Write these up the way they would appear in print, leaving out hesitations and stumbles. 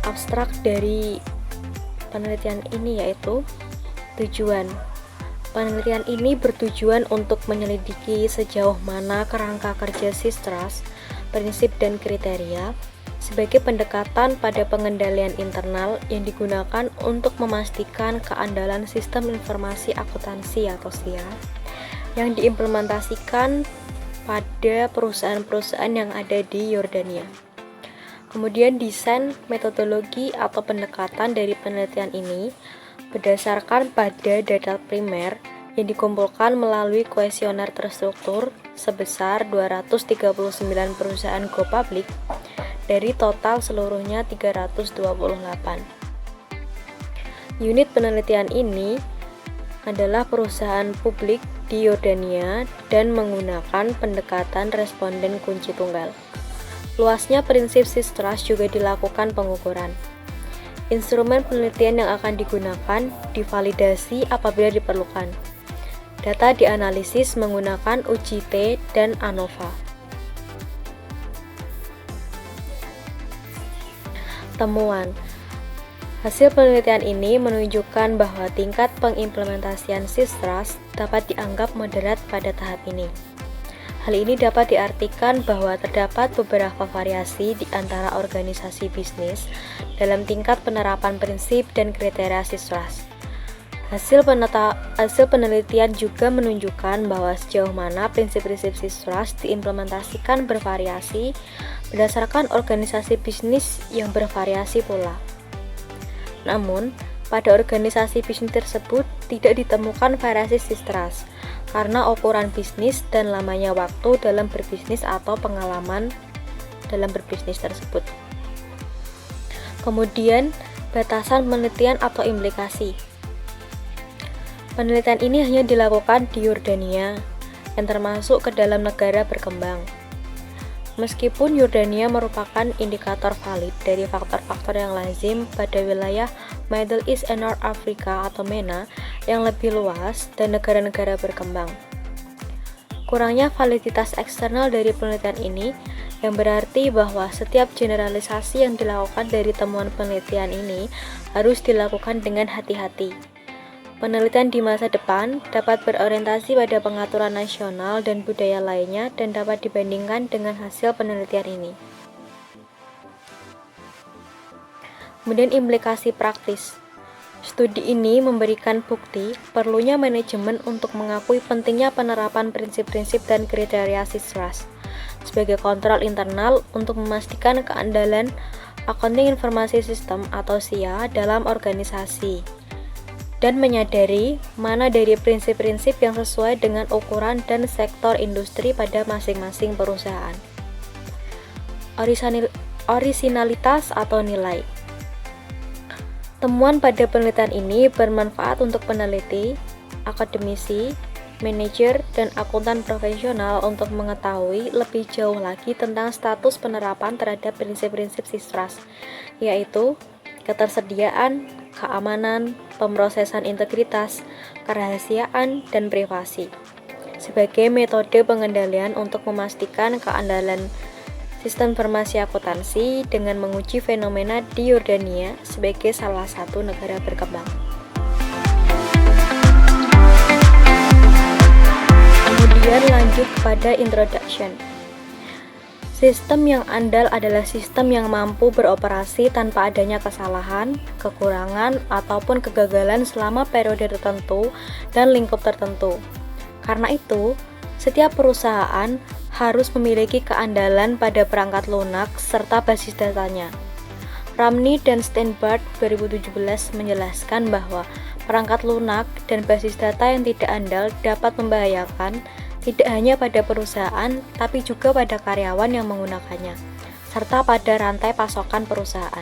Abstrak dari penelitian ini yaitu tujuan. Penelitian ini bertujuan untuk menyelidiki sejauh mana kerangka kerja SIS-Trust, prinsip dan kriteria sebagai pendekatan pada pengendalian internal yang digunakan untuk memastikan keandalan sistem informasi akuntansi atau SIA yang diimplementasikan pada perusahaan-perusahaan yang ada di Yordania. Kemudian desain metodologi atau pendekatan dari penelitian ini berdasarkan pada data primer yang dikumpulkan melalui kuesioner terstruktur sebesar 239 perusahaan go public dari total seluruhnya 328. Unit penelitian ini adalah perusahaan publik di Yordania dan menggunakan pendekatan responden kunci tunggal. Luasnya prinsip SIS-Trust juga dilakukan pengukuran. Instrumen penelitian yang akan digunakan divalidasi apabila diperlukan. Data dianalisis menggunakan UGT dan ANOVA. Temuan. Hasil penelitian ini menunjukkan bahwa tingkat pengimplementasian SIS-Trust dapat dianggap moderat pada tahap ini. Hal ini dapat diartikan bahwa terdapat beberapa variasi di antara organisasi bisnis dalam tingkat penerapan prinsip dan kriteria SIS-Trust. Hasil penelitian juga menunjukkan bahwa sejauh mana prinsip-prinsip SIS-Trust diimplementasikan bervariasi berdasarkan organisasi bisnis yang bervariasi pula. Namun, pada organisasi bisnis tersebut tidak ditemukan variasi SIS-Trust karena ukuran bisnis dan lamanya waktu dalam berbisnis atau pengalaman dalam berbisnis tersebut. Kemudian, batasan penelitian atau implikasi. Penelitian ini hanya dilakukan di Yordania, yang termasuk ke dalam negara berkembang. Meskipun Yordania merupakan indikator valid dari faktor-faktor yang lazim pada wilayah Middle East and North Africa atau MENA yang lebih luas dan negara-negara berkembang. Kurangnya validitas eksternal dari penelitian ini yang berarti bahwa setiap generalisasi yang dilakukan dari temuan penelitian ini harus dilakukan dengan hati-hati. Penelitian di masa depan dapat berorientasi pada pengaturan nasional dan budaya lainnya dan dapat dibandingkan dengan hasil penelitian ini. Kemudian implikasi praktis. Studi ini memberikan bukti perlunya manajemen untuk mengakui pentingnya penerapan prinsip-prinsip dan kriteria SIS-Trust sebagai kontrol internal untuk memastikan keandalan Accounting Information System atau SIA dalam organisasi, dan menyadari mana dari prinsip-prinsip yang sesuai dengan ukuran dan sektor industri pada masing-masing perusahaan. Orisinalitas atau nilai. Temuan pada penelitian ini bermanfaat untuk peneliti, akademisi, manajer, dan akuntan profesional untuk mengetahui lebih jauh lagi tentang status penerapan terhadap prinsip-prinsip SIS-Trust, yaitu ketersediaan, keamanan, pemrosesan integritas, kerahasiaan, dan privasi, sebagai metode pengendalian untuk memastikan keandalan sistem informasi akuntansi dengan menguji fenomena di Yordania sebagai salah satu negara berkembang. Kemudian lanjut kepada introduction. Sistem yang andal adalah sistem yang mampu beroperasi tanpa adanya kesalahan, kekurangan, ataupun kegagalan selama periode tertentu dan lingkup tertentu. Karena itu, setiap perusahaan harus memiliki keandalan pada perangkat lunak serta basis datanya. Ramni dan Steinbart 2017 menjelaskan bahwa perangkat lunak dan basis data yang tidak andal dapat membahayakan tidak hanya pada perusahaan, tapi juga pada karyawan yang menggunakannya, serta pada rantai pasokan perusahaan.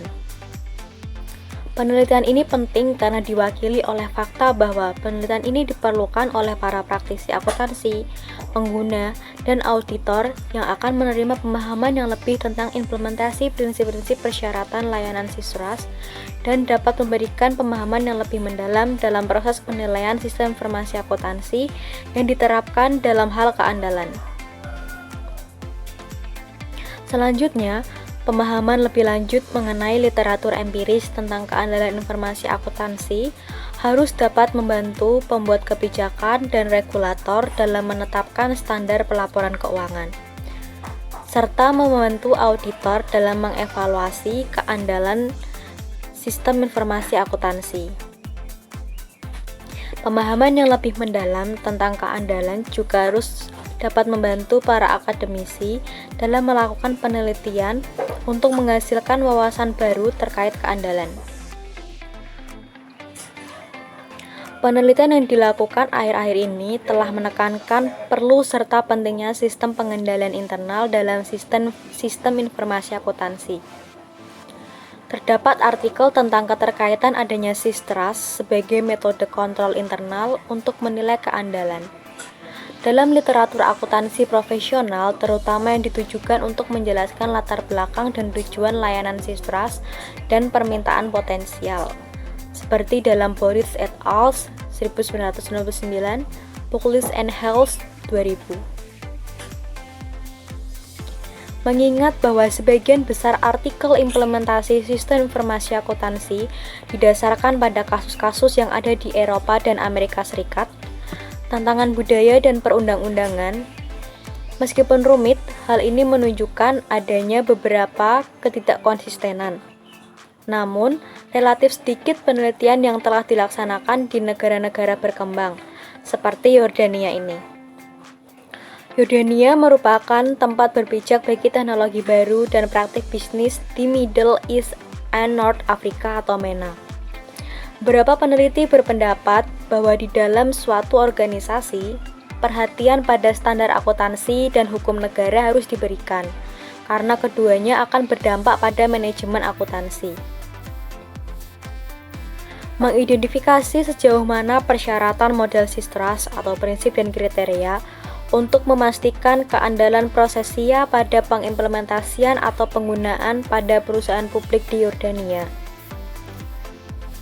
Penelitian ini penting karena diwakili oleh fakta bahwa penelitian ini diperlukan oleh para praktisi akuntansi, pengguna, dan auditor yang akan menerima pemahaman yang lebih tentang implementasi prinsip-prinsip persyaratan layanan SISRAS dan dapat memberikan pemahaman yang lebih mendalam dalam proses penilaian sistem informasi akuntansi yang diterapkan dalam hal keandalan. Selanjutnya, pemahaman lebih lanjut mengenai literatur empiris tentang keandalan informasi akuntansi harus dapat membantu pembuat kebijakan dan regulator dalam menetapkan standar pelaporan keuangan, serta membantu auditor dalam mengevaluasi keandalan sistem informasi akuntansi. Pemahaman yang lebih mendalam tentang keandalan juga harus dapat membantu para akademisi dalam melakukan penelitian untuk menghasilkan wawasan baru terkait keandalan. Penelitian yang dilakukan akhir-akhir ini telah menekankan perlu serta pentingnya sistem pengendalian internal dalam sistem informasi akuntansi. Terdapat artikel tentang keterkaitan adanya SISRAS sebagai metode kontrol internal untuk menilai keandalan. Dalam literatur akuntansi profesional, terutama yang ditujukan untuk menjelaskan latar belakang dan tujuan layanan SISRAS dan permintaan potensial, seperti dalam Boris et al. 1999, Pucklis and Hales 2000. Mengingat bahwa sebagian besar artikel implementasi sistem informasi akuntansi didasarkan pada kasus-kasus yang ada di Eropa dan Amerika Serikat, tantangan budaya dan perundang-undangan. Meskipun rumit, hal ini menunjukkan adanya beberapa ketidakkonsistenan. Namun, relatif sedikit penelitian yang telah dilaksanakan di negara-negara berkembang, seperti Yordania ini. Yordania merupakan tempat berpijak bagi teknologi baru dan praktik bisnis di Middle East and North Africa atau MENA. Beberapa peneliti berpendapat bahwa di dalam suatu organisasi, perhatian pada standar akuntansi dan hukum negara harus diberikan, karena keduanya akan berdampak pada manajemen akuntansi. Mengidentifikasi sejauh mana persyaratan model SISRAS atau prinsip dan kriteria untuk memastikan keandalan prosesia pada pengimplementasian atau penggunaan pada perusahaan publik di Yordania.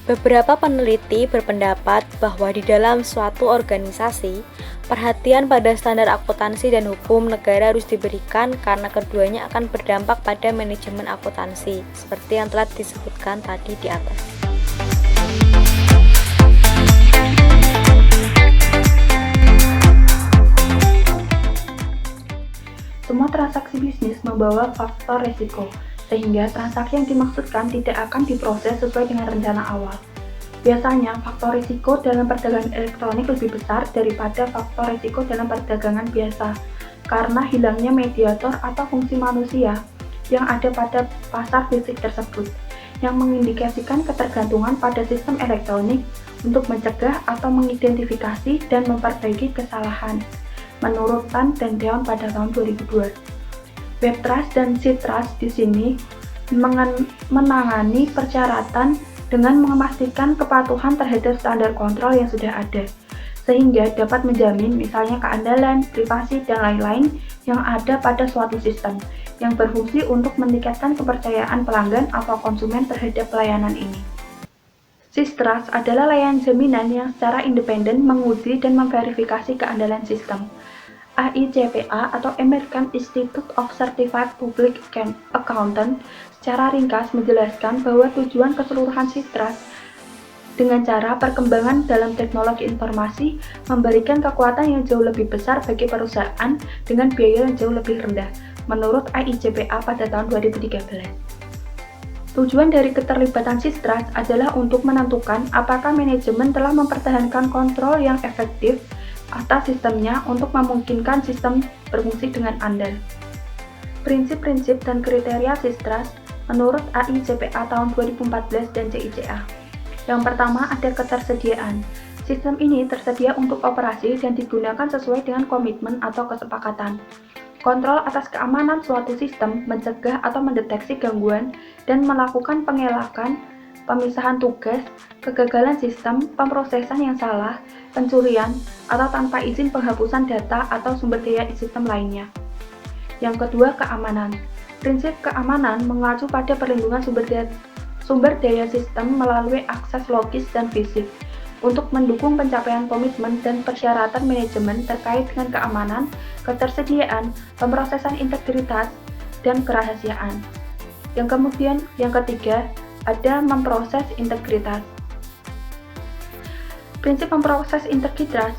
Beberapa peneliti berpendapat bahwa di dalam suatu organisasi, perhatian pada standar akuntansi dan hukum negara harus diberikan karena keduanya akan berdampak pada manajemen akuntansi, seperti yang telah disebutkan tadi di atas. Semua transaksi bisnis membawa faktor resiko, sehingga transaksi yang dimaksudkan tidak akan diproses sesuai dengan rencana awal. Biasanya, faktor risiko dalam perdagangan elektronik lebih besar daripada faktor risiko dalam perdagangan biasa, karena hilangnya mediator atau fungsi manusia yang ada pada pasar fisik tersebut, yang mengindikasikan ketergantungan pada sistem elektronik untuk mencegah atau mengidentifikasi dan memperbaiki kesalahan, menurut Tan dan Deon pada tahun 2002. WebTrust dan SISRAS di sini menangani persyaratan dengan memastikan kepatuhan terhadap standar kontrol yang sudah ada, sehingga dapat menjamin misalnya keandalan, privasi, dan lain-lain yang ada pada suatu sistem, yang berfungsi untuk meningkatkan kepercayaan pelanggan atau konsumen terhadap pelayanan ini. SISRAS adalah layanan jaminan yang secara independen menguji dan memverifikasi keandalan sistem. AICPA atau American Institute of Certified Public Accountant secara ringkas menjelaskan bahwa tujuan keseluruhan SISRAS dengan cara perkembangan dalam teknologi informasi memberikan kekuatan yang jauh lebih besar bagi perusahaan dengan biaya yang jauh lebih rendah, menurut AICPA pada tahun 2013. Tujuan dari keterlibatan SISRAS adalah untuk menentukan apakah manajemen telah mempertahankan kontrol yang efektif atas sistemnya untuk memungkinkan sistem berfungsi dengan andal. Prinsip-prinsip dan kriteria SISRAS menurut AICPA tahun 2014 dan CICA. Yang pertama ada ketersediaan. Sistem ini tersedia untuk operasi dan digunakan sesuai dengan komitmen atau kesepakatan. Kontrol atas keamanan suatu sistem, mencegah atau mendeteksi gangguan, dan melakukan pengelakan pemisahan tugas, kegagalan sistem, pemrosesan yang salah, pencurian, atau tanpa izin penghapusan data atau sumber daya sistem lainnya. Yang kedua, keamanan. Prinsip keamanan mengacu pada perlindungan sumber daya sistem melalui akses logis dan fisik untuk mendukung pencapaian komitmen dan persyaratan manajemen terkait dengan keamanan, ketersediaan, pemrosesan integritas, dan kerahasiaan. Yang ketiga, ada memproses integritas. Prinsip memproses integritas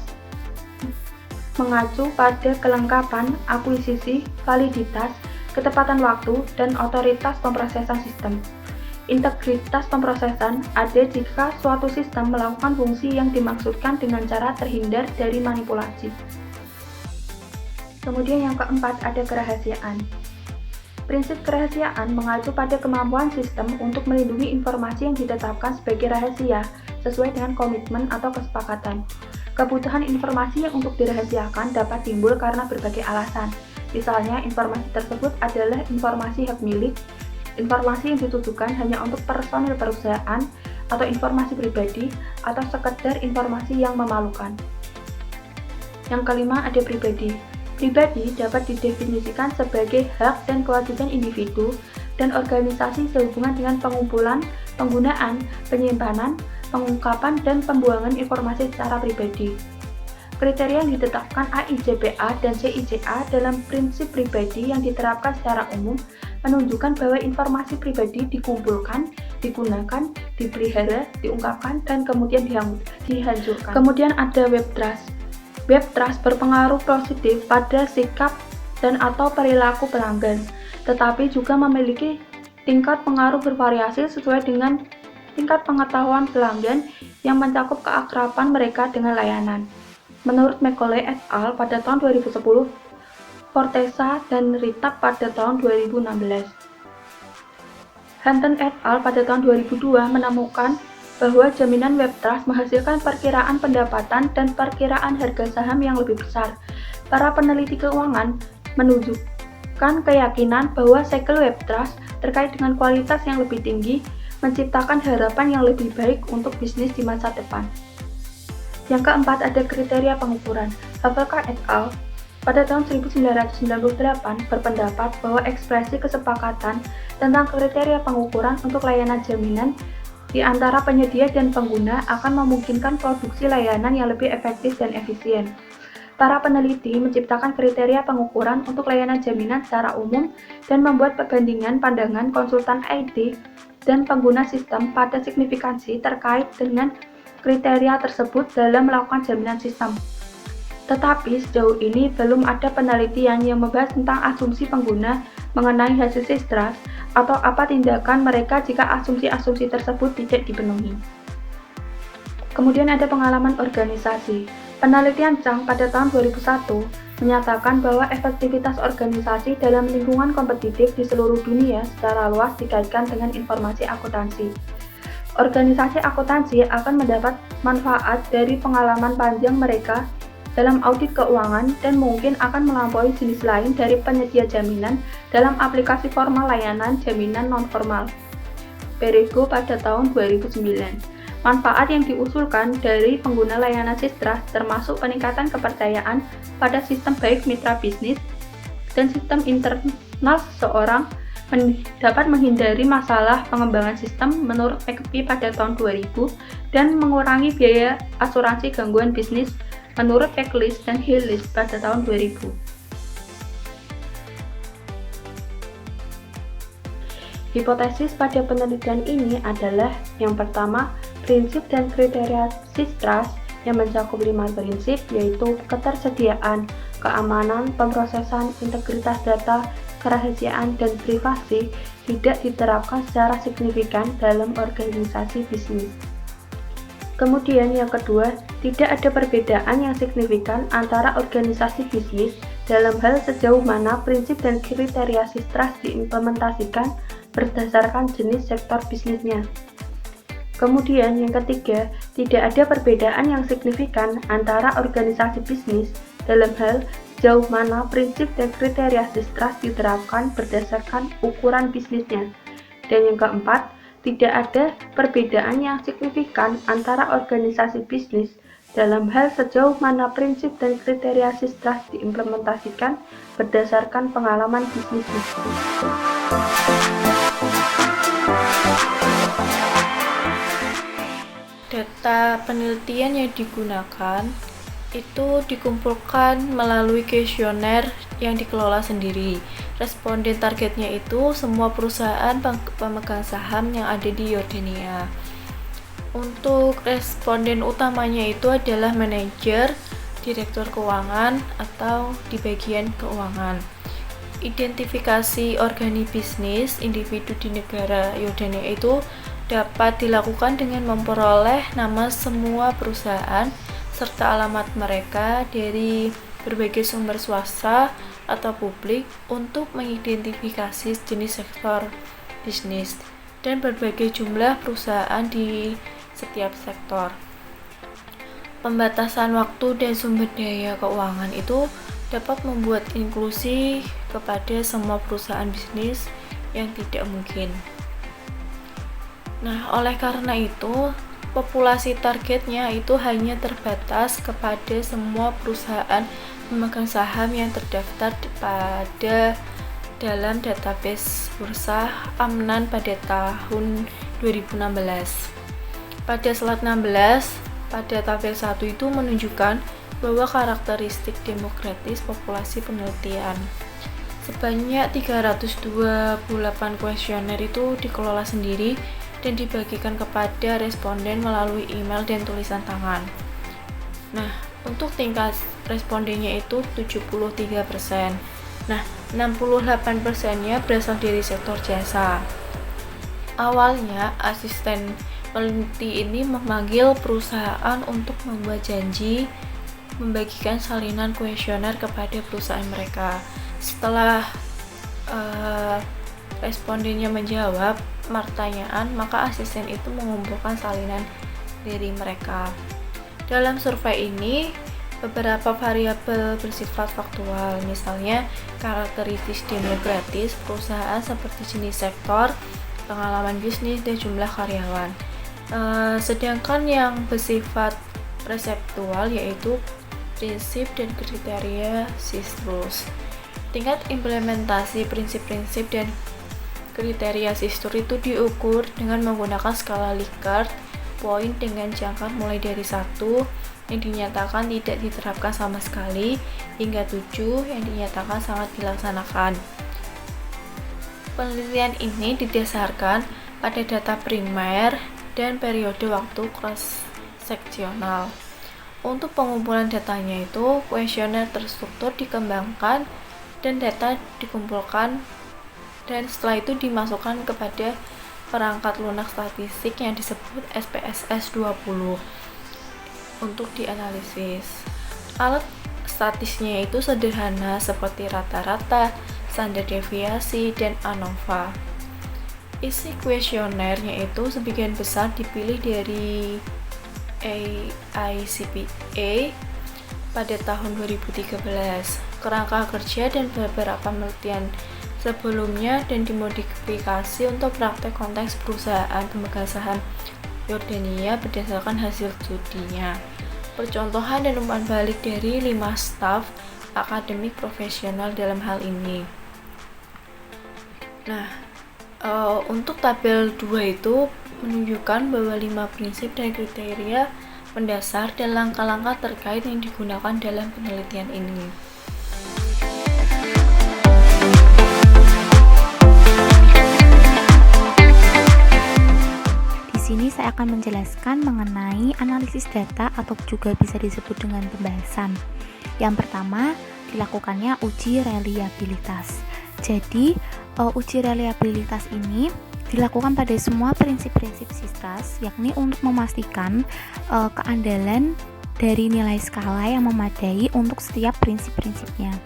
mengacu pada kelengkapan, akuisisi, validitas, ketepatan waktu, dan otoritas pemrosesan sistem. Integritas pemrosesan ada jika suatu sistem melakukan fungsi yang dimaksudkan dengan cara terhindar dari manipulasi. Kemudian yang keempat ada kerahasiaan. Prinsip kerahasiaan mengacu pada kemampuan sistem untuk melindungi informasi yang ditetapkan sebagai rahasia sesuai dengan komitmen atau kesepakatan. Kebutuhan informasi yang untuk dirahasiakan dapat timbul karena berbagai alasan. Misalnya, informasi tersebut adalah informasi hak milik, informasi yang ditujukan hanya untuk personil perusahaan, atau informasi pribadi, atau sekedar informasi yang memalukan. Yang kelima ada pribadi. Pribadi dapat didefinisikan sebagai hak dan kewajiban individu dan organisasi sehubungan dengan pengumpulan, penggunaan, penyimpanan, pengungkapan, dan pembuangan informasi secara pribadi. Kriteria yang ditetapkan AIJPA dan CIJA dalam prinsip pribadi yang diterapkan secara umum menunjukkan bahwa informasi pribadi dikumpulkan, digunakan, dipelihara, diungkapkan, dan kemudian dihancurkan. Kemudian ada web trust. Web trust berpengaruh positif pada sikap dan atau perilaku pelanggan, tetapi juga memiliki tingkat pengaruh bervariasi sesuai dengan tingkat pengetahuan pelanggan yang mencakup keakraban mereka dengan layanan. Menurut Macaulay et al. Pada tahun 2010, Fortesa dan Ritab pada tahun 2016. Hunton et al. Pada tahun 2002 menemukan bahwa jaminan web trust menghasilkan perkiraan pendapatan dan perkiraan harga saham yang lebih besar. Para peneliti keuangan menunjukkan keyakinan bahwa segel web trust terkait dengan kualitas yang lebih tinggi menciptakan harapan yang lebih baik untuk bisnis di masa depan. Yang keempat ada kriteria pengukuran. Havelka et al. Pada tahun 1998 berpendapat bahwa ekspresi kesepakatan tentang kriteria pengukuran untuk layanan jaminan di antara penyedia dan pengguna akan memungkinkan produksi layanan yang lebih efektif dan efisien. Para peneliti menciptakan kriteria pengukuran untuk layanan jaminan secara umum dan membuat perbandingan pandangan konsultan IT dan pengguna sistem pada signifikansi terkait dengan kriteria tersebut dalam melakukan jaminan sistem. Tetapi sejauh ini belum ada penelitian yang membahas tentang asumsi pengguna mengenai hasil trust atau apa tindakan mereka jika asumsi-asumsi tersebut tidak dipenuhi. Kemudian ada pengalaman organisasi. Penelitian Chang pada tahun 2001 menyatakan bahwa efektivitas organisasi dalam lingkungan kompetitif di seluruh dunia secara luas dikaitkan dengan informasi akuntansi. Organisasi akuntansi akan mendapat manfaat dari pengalaman panjang mereka dalam audit keuangan dan mungkin akan melampaui jenis lain dari penyedia jaminan dalam aplikasi formal layanan jaminan non-formal. Perego pada tahun 2009. Manfaat yang diusulkan dari pengguna layanan trust termasuk peningkatan kepercayaan pada sistem baik mitra bisnis dan sistem internal seseorang dapat menghindari masalah pengembangan sistem menurut McAfee pada tahun 2000 dan mengurangi biaya asuransi gangguan bisnis menurut Pecklist dan Hillis pada tahun 2000. Hipotesis pada penelitian ini adalah yang pertama, prinsip dan kriteria trust yang mencakup 5 prinsip yaitu ketersediaan, keamanan, pemrosesan, integritas data, kerahasiaan, dan privasi tidak diterapkan secara signifikan dalam organisasi bisnis. Kemudian yang kedua, tidak ada perbedaan yang signifikan antara organisasi bisnis dalam hal sejauh mana prinsip dan kriteria trust diimplementasikan berdasarkan jenis sektor bisnisnya. Kemudian yang ketiga, tidak ada perbedaan yang signifikan antara organisasi bisnis dalam hal sejauh mana prinsip dan kriteria trust diterapkan berdasarkan ukuran bisnisnya. Dan yang keempat, Tidak ada perbedaan yang signifikan antara organisasi bisnis dalam hal sejauh mana prinsip dan kriteria SISTRAS diimplementasikan berdasarkan pengalaman bisnisnya. Data penelitian yang digunakan itu dikumpulkan melalui kuesioner yang dikelola sendiri. Responden targetnya itu semua perusahaan pemegang saham yang ada di Yordania. Untuk responden utamanya itu adalah manajer, direktur keuangan, atau di bagian keuangan. Identifikasi bisnis individu di negara Yordania itu dapat dilakukan dengan memperoleh nama semua perusahaan serta alamat mereka dari berbagai sumber swasta atau publik untuk mengidentifikasi jenis sektor bisnis dan berbagai jumlah perusahaan di setiap sektor. Pembatasan waktu dan sumber daya keuangan itu dapat membuat inklusi kepada semua perusahaan bisnis yang tidak mungkin. Nah, oleh karena itu, populasi targetnya itu hanya terbatas kepada semua perusahaan pemegang saham yang terdaftar pada dalam database bursa Amnan pada tahun 2016. Pada slide 16, pada tabel 1 itu menunjukkan bahwa karakteristik demokratis populasi penelitian. Sebanyak 328 kuesioner itu dikelola sendiri dan dibagikan kepada responden melalui email dan tulisan tangan. Nah, untuk tingkat respondennya itu 73%. Nah, 68%-nya berasal dari sektor jasa. Awalnya, asisten peneliti ini memanggil perusahaan untuk membuat janji membagikan salinan kuesioner kepada perusahaan mereka. Setelah respondennya menjawab pertanyaan, maka asisten itu mengumpulkan salinan dari mereka. Dalam survei ini, beberapa variabel bersifat faktual, misalnya karakteristik demokratis perusahaan seperti jenis sektor, pengalaman bisnis, dan jumlah karyawan. Sedangkan yang bersifat perseptual yaitu prinsip dan kriteria SISTRUS. Tingkat implementasi prinsip-prinsip dan kriteria SISTRUS itu diukur dengan menggunakan skala Likert, poin dengan jangka mulai dari 1 yang dinyatakan tidak diterapkan sama sekali hingga 7 yang dinyatakan sangat dilaksanakan. Penelitian ini didasarkan pada data primer dan periode waktu cross-seksional. Untuk pengumpulan datanya itu, kuesioner terstruktur dikembangkan dan data dikumpulkan dan setelah itu dimasukkan kepada perangkat lunak statistik yang disebut SPSS 20 untuk dianalisis. Alat statistiknya itu sederhana seperti rata-rata, standar deviasi, dan ANOVA. Isi kuesionernya itu sebagian besar dipilih dari AICPA pada tahun 2013, kerangka kerja dan beberapa penelitian sebelumnya dan dimodifikasi untuk praktek konteks perusahaan pemegang saham Yordania berdasarkan hasil studinya. Percontohan dan umpan balik dari 5 staf akademik profesional dalam hal ini. Nah, untuk tabel 2 itu menunjukkan bahwa 5 prinsip dan kriteria mendasar dan langkah-langkah terkait yang digunakan dalam penelitian ini. Di sini saya akan menjelaskan mengenai analisis data atau juga bisa disebut dengan pembahasan. Yang pertama, dilakukannya uji reliabilitas. Jadi, uji reliabilitas ini dilakukan pada semua prinsip-prinsip SISTRAS, yakni untuk memastikan keandalan dari nilai skala yang memadai untuk setiap prinsip-prinsipnya.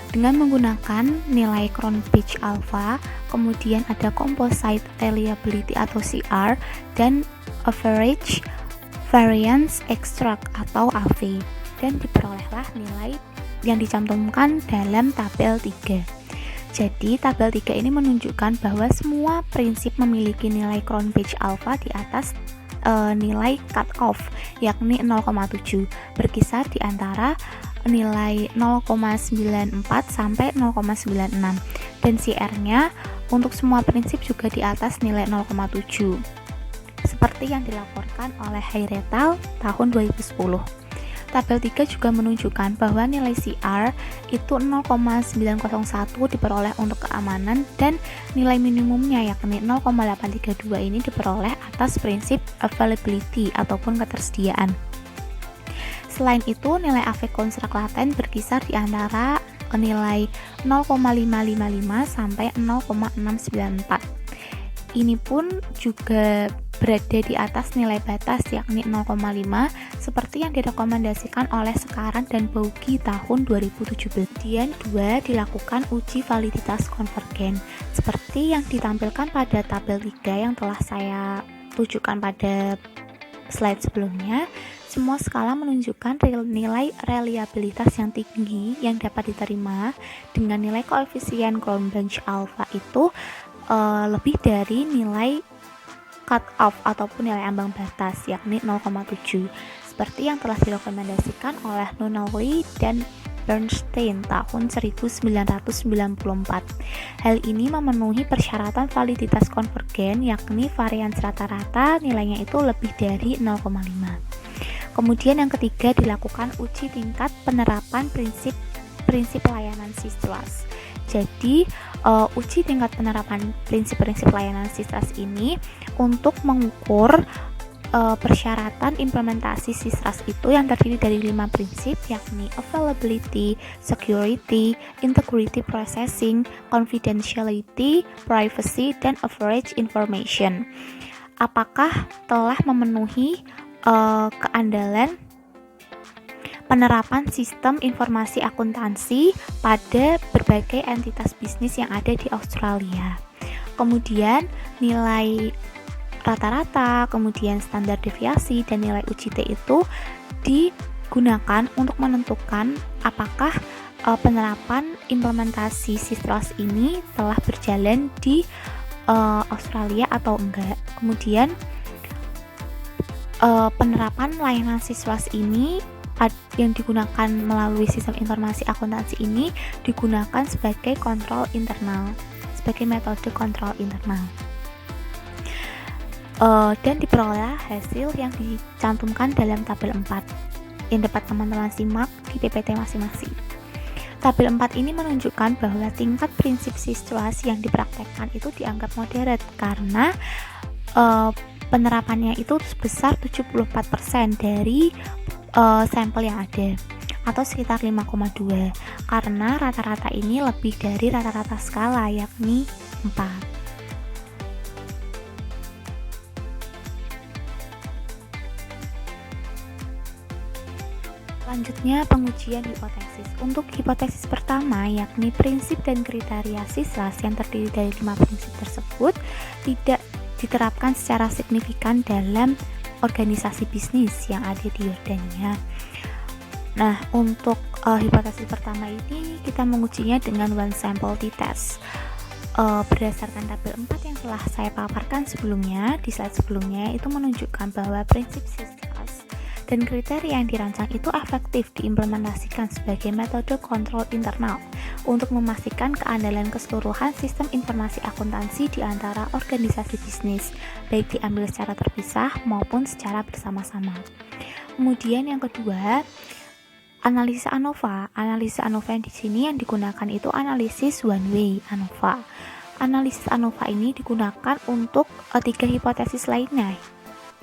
Dengan menggunakan nilai Cronpich Alpha, kemudian ada Composite Reliability atau CR, dan Average Variance Extract atau AV, dan diperolehlah nilai yang dicantumkan dalam tabel 3. Jadi, tabel 3 ini menunjukkan bahwa semua prinsip memiliki nilai Cronbach alpha di atas nilai cut-off, yakni 0,7, berkisar di antara nilai 0,94 sampai 0,96, dan CR-nya untuk semua prinsip juga di atas nilai 0,7, seperti yang dilaporkan oleh Hayretal tahun 2010. Tabel 3 juga menunjukkan bahwa nilai CR itu 0,901 diperoleh untuk keamanan, dan nilai minimumnya yakni 0,832 ini diperoleh atas prinsip availability ataupun ketersediaan. Selain itu, nilai AV konstruk laten berkisar di antara nilai 0,555 sampai 0,694. Ini pun juga berada di atas nilai batas yakni 0,5 seperti yang direkomendasikan oleh Sekaran dan Baugi tahun 2017. Kemudian 2, dilakukan uji validitas konvergen seperti yang ditampilkan pada tabel 3 yang telah saya tunjukkan pada slide sebelumnya. Semua skala menunjukkan nilai reliabilitas yang tinggi yang dapat diterima dengan nilai koefisien Cronbach alpha itu lebih dari nilai cut-off ataupun nilai ambang batas yakni 0,7 seperti yang telah direkomendasikan oleh Nunnally dan Bernstein tahun 1994. Hal ini memenuhi persyaratan validitas konvergen yakni varians rata-rata nilainya itu lebih dari 0,5. Kemudian yang ketiga, dilakukan uji tingkat penerapan prinsip layanan SISTRUST. Jadi, uji tingkat penerapan prinsip-prinsip layanan SISTRUST ini untuk mengukur persyaratan implementasi SISTRUST itu yang terdiri dari 5 prinsip yakni availability, security, integrity processing, confidentiality, privacy, dan average information. Apakah telah memenuhi keandalan penerapan sistem informasi akuntansi pada berbagai entitas bisnis yang ada di Australia. Kemudian nilai rata-rata, kemudian standar deviasi, dan nilai UJT itu digunakan untuk menentukan apakah penerapan implementasi SISTRUST ini telah berjalan di Australia atau enggak. Kemudian penerapan layanan SISTRUST ini yang digunakan melalui sistem informasi akuntansi ini digunakan sebagai kontrol internal, sebagai metode kontrol internal, dan diperoleh hasil yang dicantumkan dalam tabel 4 yang dapat teman-teman simak di PPT masing-masing. Tabel 4 ini menunjukkan bahwa tingkat prinsip SISTRUST yang dipraktekkan itu dianggap moderat karena penerapannya itu sebesar 74% dari sampel yang ada, atau sekitar 5,2, karena rata-rata ini lebih dari rata-rata skala yakni 4. Selanjutnya, pengujian hipotesis. Untuk hipotesis pertama, yakni prinsip dan kriteria SISTRUST yang terdiri dari 5 prinsip tersebut tidak diterapkan secara signifikan dalam organisasi bisnis yang ada di Yordania. Nah, untuk hipotesis pertama ini kita mengujinya dengan one sample t-test. Berdasarkan tabel 4 yang telah saya paparkan sebelumnya, di slide sebelumnya, itu menunjukkan bahwa prinsip SISTRUST dan kriteria yang dirancang itu efektif diimplementasikan sebagai metode kontrol internal untuk memastikan keandalan keseluruhan sistem informasi akuntansi di antara organisasi bisnis, baik diambil secara terpisah maupun secara bersama-sama. Kemudian yang kedua, analisa ANOVA. Analisa ANOVA yang di sini yang digunakan itu analisis one way ANOVA. Analisis ANOVA ini digunakan untuk 3 hipotesis lainnya.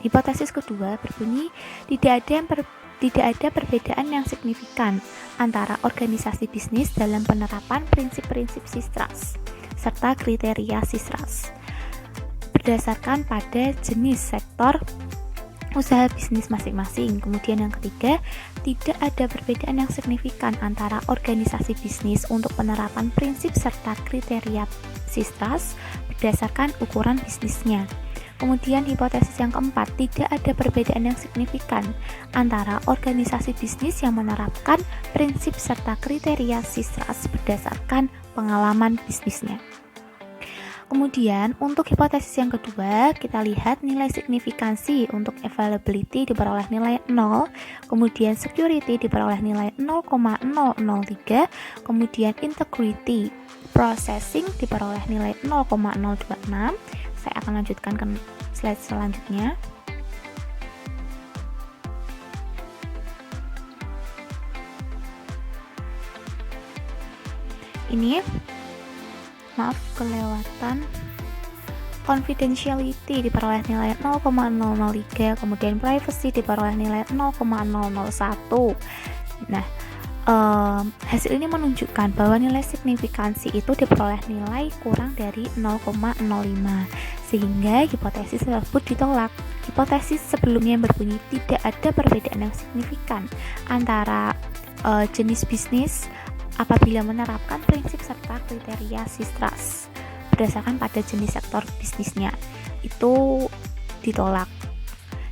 Hipotesis kedua berbunyi tidak ada perbedaan yang signifikan antara organisasi bisnis dalam penerapan prinsip-prinsip SISTRUST serta kriteria SISTRUST berdasarkan pada jenis sektor usaha bisnis masing-masing. Kemudian yang ketiga, tidak ada perbedaan yang signifikan antara organisasi bisnis untuk penerapan prinsip serta kriteria SISTRUST berdasarkan ukuran bisnisnya. Kemudian hipotesis yang keempat, tidak ada perbedaan yang signifikan antara organisasi bisnis yang menerapkan prinsip serta kriteria SISRAS berdasarkan pengalaman bisnisnya. Kemudian untuk hipotesis yang kedua, kita lihat nilai signifikansi untuk availability diperoleh nilai 0, kemudian security diperoleh nilai 0,003, kemudian integrity processing diperoleh nilai 0,026. Saya akan lanjutkan ke slide selanjutnya. Ini kelewatan. Confidentiality diperoleh nilai 0,003, kemudian privacy diperoleh nilai 0,001. Nah, hasil ini menunjukkan bahwa nilai signifikansi itu diperoleh nilai kurang dari 0,05, sehingga hipotesis tersebut ditolak. Hipotesis sebelumnya berbunyi tidak ada perbedaan yang signifikan antara jenis bisnis apabila menerapkan prinsip serta kriteria SISRAS berdasarkan pada jenis sektor bisnisnya, itu ditolak.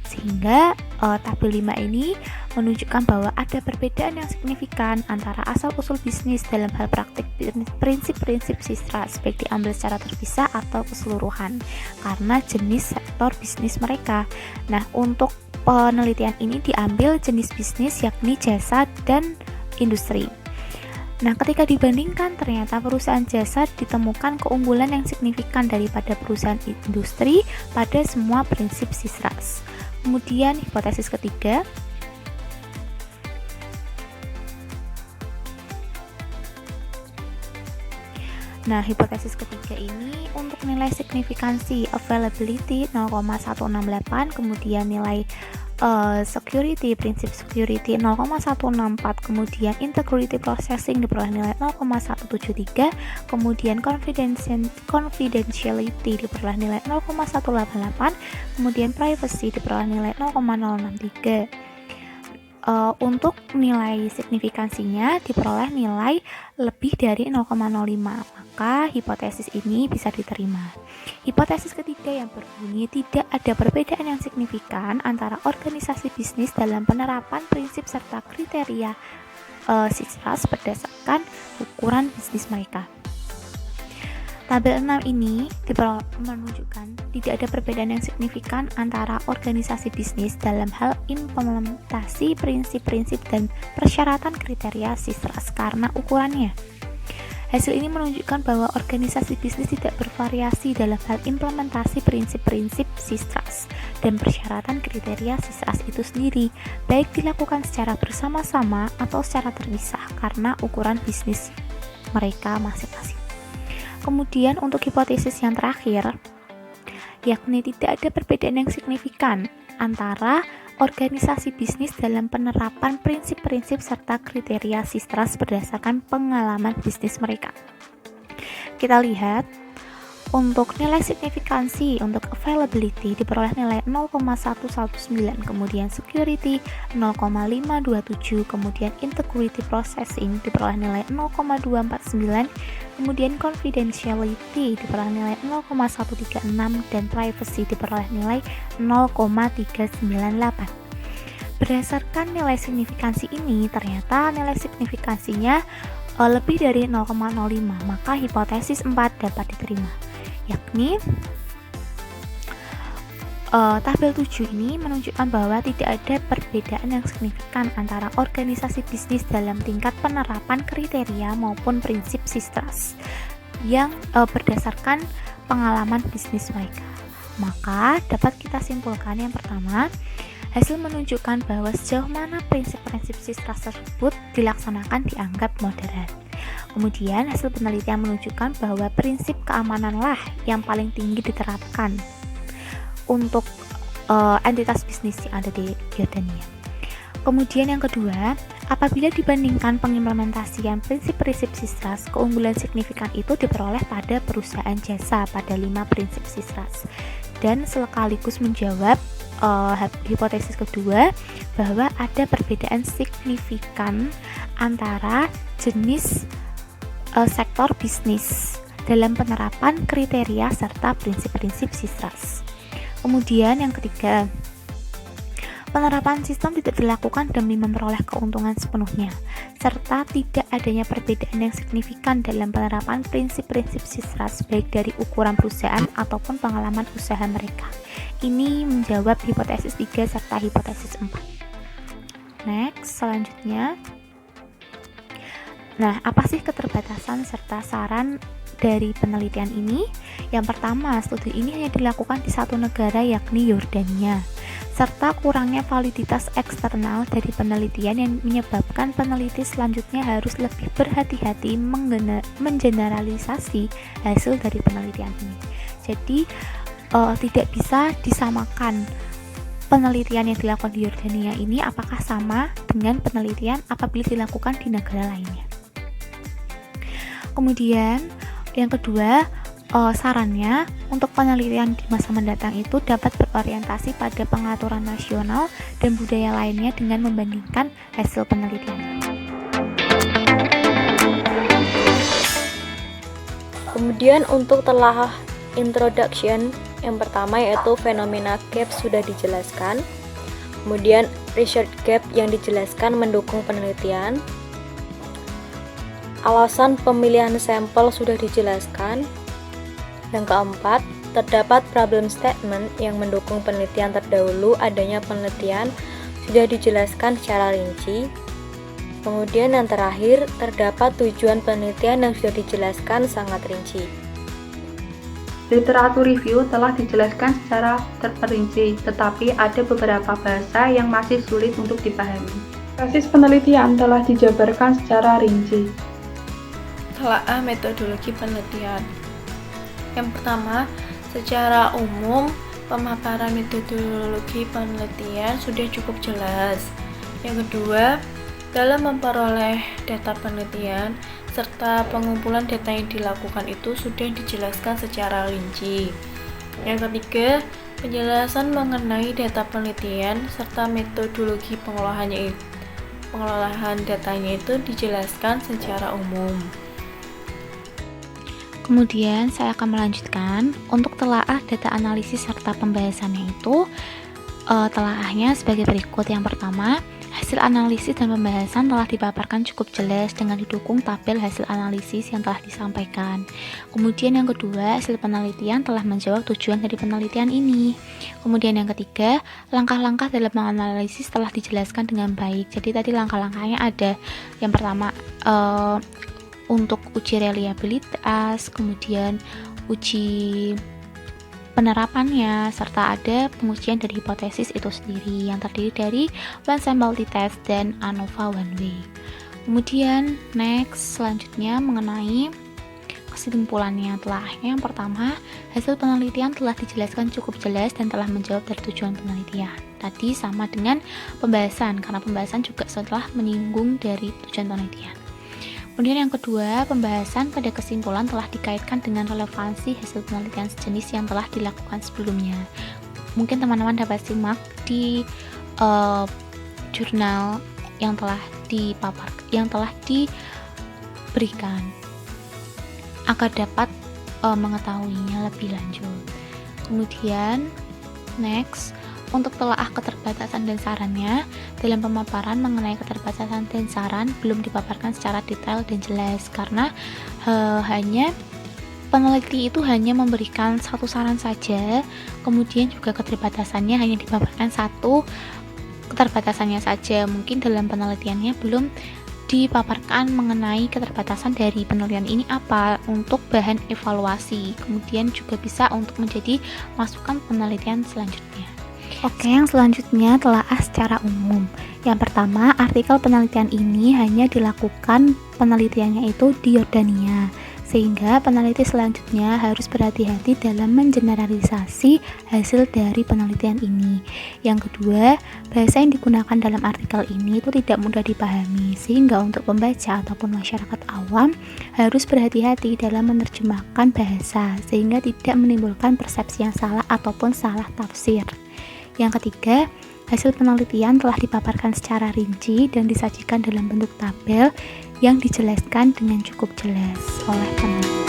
Sehingga tabel 5 ini menunjukkan bahwa ada perbedaan yang signifikan antara asal-usul bisnis dalam hal praktik prinsip-prinsip SISRAS, baik diambil secara terpisah atau keseluruhan karena jenis sektor bisnis mereka. Nah, untuk penelitian ini diambil jenis bisnis yakni jasa dan industri. Nah, ketika dibandingkan, ternyata perusahaan jasa ditemukan keunggulan yang signifikan daripada perusahaan industri pada semua prinsip SISRAS. Kemudian hipotesis ketiga, hipotesis ketiga ini untuk nilai signifikansi availability 0,168, kemudian nilai security, prinsip security 0,164, kemudian integrity processing diperoleh nilai 0,173, kemudian confidentiality diperoleh nilai 0,188, kemudian privacy diperoleh nilai 0,063. Untuk nilai signifikansinya diperoleh nilai lebih dari 0,05, maka hipotesis ini bisa diterima. Hipotesis ketiga yang berbunyi tidak ada perbedaan yang signifikan antara organisasi bisnis dalam penerapan prinsip serta kriteria SISRAS berdasarkan ukuran bisnis mereka. Tabel 6 ini menunjukkan tidak ada perbedaan yang signifikan antara organisasi bisnis dalam hal implementasi prinsip-prinsip dan persyaratan kriteria SISRAS karena ukurannya. Hasil ini menunjukkan bahwa organisasi bisnis tidak bervariasi dalam hal implementasi prinsip-prinsip SISRAS dan persyaratan kriteria SISRAS itu sendiri, baik dilakukan secara bersama-sama atau secara terpisah karena ukuran bisnis mereka masing-masing. Kemudian untuk hipotesis yang terakhir, yakni tidak ada perbedaan yang signifikan antara organisasi bisnis dalam penerapan prinsip-prinsip serta kriteria SISRAS berdasarkan pengalaman bisnis mereka. Kita lihat untuk nilai signifikansi untuk availability diperoleh nilai 0,119, kemudian security 0,527, kemudian integrity processing diperoleh nilai 0,249, kemudian confidentiality diperoleh nilai 0,136, dan privacy diperoleh nilai 0,398. Berdasarkan nilai signifikansi ini, ternyata nilai signifikansinya lebih dari 0,05, maka hipotesis 4 dapat diterima, yakni tabel 7 ini menunjukkan bahwa tidak ada perbedaan yang signifikan antara organisasi bisnis dalam tingkat penerapan kriteria maupun prinsip SISRAS yang berdasarkan pengalaman bisnis mereka. Maka dapat kita simpulkan yang pertama, hasil menunjukkan bahwa sejauh mana prinsip-prinsip SISRAS tersebut dilaksanakan dianggap moderat. Kemudian hasil penelitian menunjukkan bahwa prinsip keamananlah yang paling tinggi diterapkan untuk entitas bisnis yang ada di Jordania. Kemudian yang kedua, apabila dibandingkan pengimplementasian prinsip-prinsip SISRAS, keunggulan signifikan itu diperoleh pada perusahaan jasa pada 5 prinsip SISRAS. Dan sekaligus menjawab hipotesis kedua bahwa ada perbedaan signifikan antara jenis sektor bisnis dalam penerapan kriteria serta prinsip-prinsip SISRAS. Kemudian yang ketiga, penerapan sistem tidak dilakukan demi memperoleh keuntungan sepenuhnya, serta tidak adanya perbedaan yang signifikan dalam penerapan prinsip-prinsip SISRAS baik dari ukuran perusahaan ataupun pengalaman usaha mereka. Ini menjawab hipotesis 3 serta hipotesis 4. Next, selanjutnya. Nah, apa sih keterbatasan serta saran dari penelitian ini? Yang pertama, studi ini hanya dilakukan di satu negara yakni Yordania, serta kurangnya validitas eksternal dari penelitian yang menyebabkan peneliti selanjutnya harus lebih berhati-hati mengeneralisasi hasil dari penelitian ini. Jadi tidak bisa disamakan penelitian yang dilakukan di Yordania ini apakah sama dengan penelitian apabila dilakukan di negara lainnya. Kemudian yang kedua, sarannya untuk penelitian di masa mendatang itu dapat berorientasi pada pengaturan nasional dan budaya lainnya dengan membandingkan hasil penelitian. Kemudian untuk telah introduction, yang pertama yaitu fenomena gap sudah dijelaskan. Kemudian research gap yang dijelaskan mendukung penelitian. Alasan pemilihan sampel sudah dijelaskan. Yang keempat, terdapat problem statement yang mendukung penelitian terdahulu adanya penelitian sudah dijelaskan secara rinci. Kemudian yang terakhir, terdapat tujuan penelitian yang sudah dijelaskan sangat rinci. Literatur review telah dijelaskan secara terperinci, tetapi ada beberapa bahasa yang masih sulit untuk dipahami. Basis penelitian telah dijabarkan secara rinci. Telaah metodologi penelitian. Yang pertama, secara umum, pemaparan metodologi penelitian sudah cukup jelas. Yang kedua, dalam memperoleh data penelitian serta pengumpulan data yang dilakukan itu sudah dijelaskan secara rinci. Yang ketiga, penjelasan mengenai data penelitian serta metodologi pengolahan datanya itu dijelaskan secara umum. Kemudian saya akan melanjutkan untuk telaah data analisis serta pembahasannya itu telaahnya sebagai berikut. Yang pertama, hasil analisis dan pembahasan telah dipaparkan cukup jelas dengan didukung tabel hasil analisis yang telah disampaikan. Kemudian yang kedua, hasil penelitian telah menjawab tujuan dari penelitian ini. Kemudian yang ketiga, langkah-langkah dalam menganalisis telah dijelaskan dengan baik. Jadi tadi langkah-langkahnya ada. Yang pertama, untuk uji reliabilitas, kemudian uji penerapannya, serta ada pengujian dari hipotesis itu sendiri yang terdiri dari one sample t-test dan ANOVA one way. Kemudian next, selanjutnya mengenai kesimpulannya telahnya. Yang pertama, hasil penelitian telah dijelaskan cukup jelas dan telah menjawab dari tujuan penelitian. Tadi sama dengan pembahasan, karena pembahasan juga setelah menyinggung dari tujuan penelitian. Kemudian yang kedua, pembahasan pada kesimpulan telah dikaitkan dengan relevansi hasil penelitian sejenis yang telah dilakukan sebelumnya. Mungkin teman-teman dapat simak di jurnal yang telah diberikan agar dapat mengetahuinya lebih lanjut. Kemudian next, untuk telaah keterbatasan dan sarannya, dalam pemaparan mengenai keterbatasan dan saran belum dipaparkan secara detail dan jelas karena hanya peneliti itu hanya memberikan satu saran saja, kemudian juga keterbatasannya hanya dipaparkan satu keterbatasannya saja. Mungkin dalam penelitiannya belum dipaparkan mengenai keterbatasan dari penelitian ini apa untuk bahan evaluasi, kemudian juga bisa untuk menjadi masukan penelitian selanjutnya. Oke, yang selanjutnya telaah secara umum. Yang pertama, artikel penelitian ini hanya dilakukan penelitiannya itu di Yordania, sehingga peneliti selanjutnya harus berhati-hati dalam mengeneralisasi hasil dari penelitian ini. Yang kedua, bahasa yang digunakan dalam artikel ini itu tidak mudah dipahami, sehingga untuk pembaca ataupun masyarakat awam harus berhati-hati dalam menerjemahkan bahasa, sehingga tidak menimbulkan persepsi yang salah ataupun salah tafsir. Yang ketiga, hasil penelitian telah dipaparkan secara rinci dan disajikan dalam bentuk tabel yang dijelaskan dengan cukup jelas oleh peneliti.